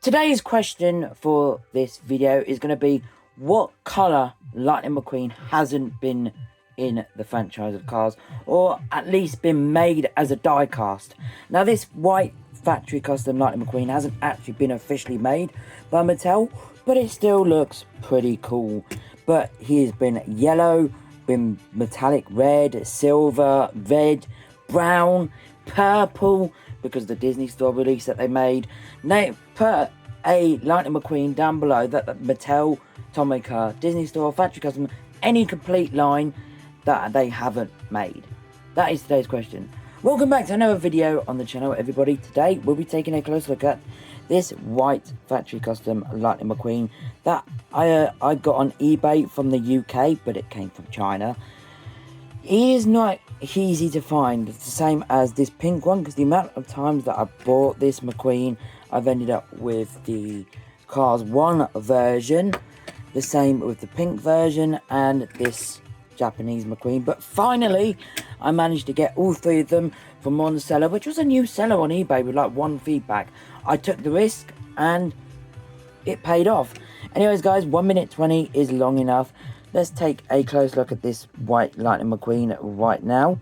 Today's question for this video is going to be, what colour Lightning McQueen hasn't been in the franchise of cars, or at least been made as a die cast. Now, this white factory custom Lightning McQueen hasn't actually been officially made by Mattel, but it still looks pretty cool. But he has been yellow, been metallic red, silver, red, brown, purple, because of the Disney Store release that they made. Now, put a Lightning McQueen down below that Mattel, Tomica, Disney Store, factory custom, any complete line that they haven't made. That is today's question. Welcome back to another video on the channel, everybody. Today we'll be taking a close look at this white factory custom Lightning McQueen that I got on eBay from the UK, but it came from China. He is not easy to find. It's the same as this pink one, because the amount of times that I bought this McQueen, I've ended up with the Cars 1 version, the same with the pink version, and this Japanese McQueen. But finally, I managed to get all three of them from one seller, which was a new seller on eBay with like one feedback. I took the risk and it paid off. Anyways, guys, 1 minute 20 is long enough. Let's take a close look at this white Lightning McQueen right now.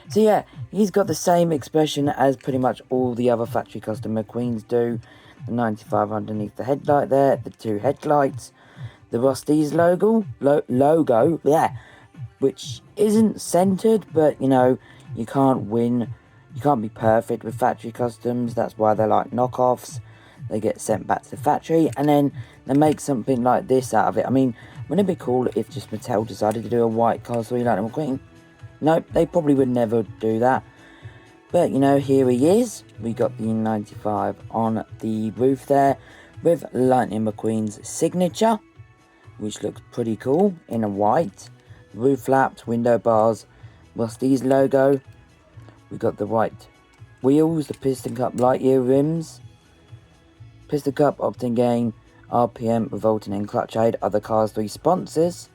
So yeah, he's got the same expression as pretty much all the other factory custom McQueens do. The 95 underneath the headlight there, the two headlights, the Rust-Eze logo, which isn't centered, but you know, you can't win. You can't be perfect with factory customs. That's why they're like knockoffs. They get sent back to the factory, and then they make something like this out of it. I mean, wouldn't it be cool if just Mattel decided to do a white Cars 3 Lightning McQueen? Nope, they probably would never do that. But, you know, here he is. We got the 95 on the roof there with Lightning McQueen's signature, which looks pretty cool in a white. Roof flaps, window bars, Rust-Eze logo. We got the white wheels, the Piston Cup light year rims, Piston Cup, Octane Gain, RPM, Revolting and Clutch Aid, other Cars 3 sponsors.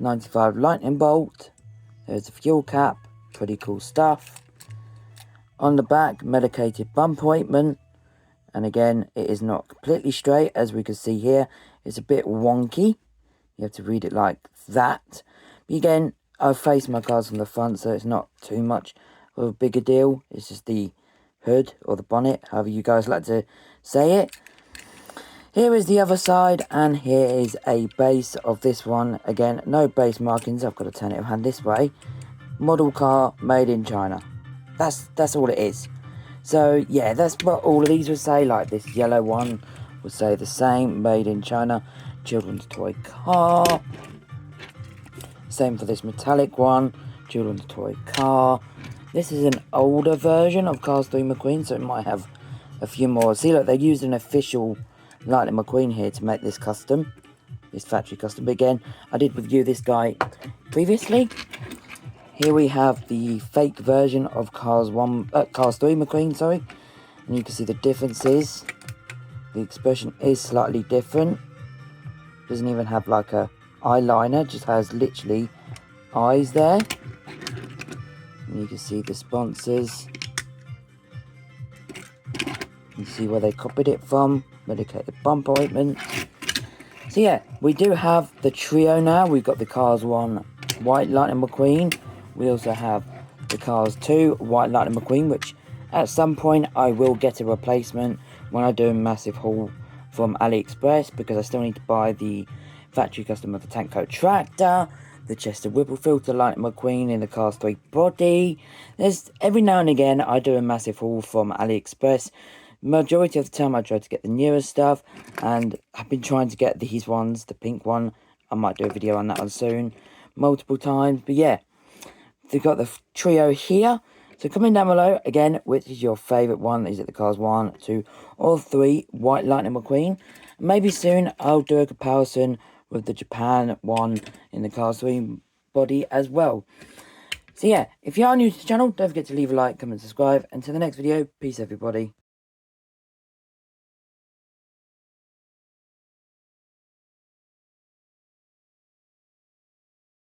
95 lightning bolt. There's a fuel cap, pretty cool stuff. On the back, medicated bumper ointment. And again, it is not completely straight, as we can see here. It's a bit wonky. You have to read it like that. But again, I've faced my cars from the front, so it's not too much of a bigger deal. It's just the hood or the bonnet, however you guys like to say it. Here is the other side, and here is a base of this one. Again, no base markings. I've got to turn it around this way. Model car made in China. That's all it is. So yeah, that's what all of these would say. Like this yellow one would say the same, made in China. Children's toy car. Same for this metallic one, children's toy car. This is an older version of Cars 3 McQueen, so it might have a few more. See, look, they used an official Lightning McQueen here to make this custom, this factory custom. But again, I did review this guy previously. Here we have the fake version of Cars 3 McQueen, sorry. And you can see the differences. The expression is slightly different. Doesn't even have like a eyeliner, just has literally eyes there. And you can see the sponsors. You can see where they copied it from. Medicated bumper ointment. So yeah, we do have the trio now. We've got the Cars 1 white Lightning McQueen. We also have the Cars 2 white Lightning McQueen, which at some point I will get a replacement when I do a massive haul from AliExpress, because I still need to buy the factory custom of the Tank Coat Tractor, the Chester Whipple Filter Lightning McQueen in the Cars 3 body. There's every now and again I do a massive haul from AliExpress. Majority of the time I try to get the newest stuff, and I've been trying to get these ones, the pink one. I might do a video on that one soon, multiple times. But yeah, they've got the trio here. So comment down below again, which is your favourite one. Is it the Cars 1, 2 or 3 white Lightning McQueen? Maybe soon I'll do a comparison with the Japan one in the Cars 3 body as well. So yeah, if you are new to the channel, don't forget to leave a like, comment, subscribe. Until the next video, peace everybody.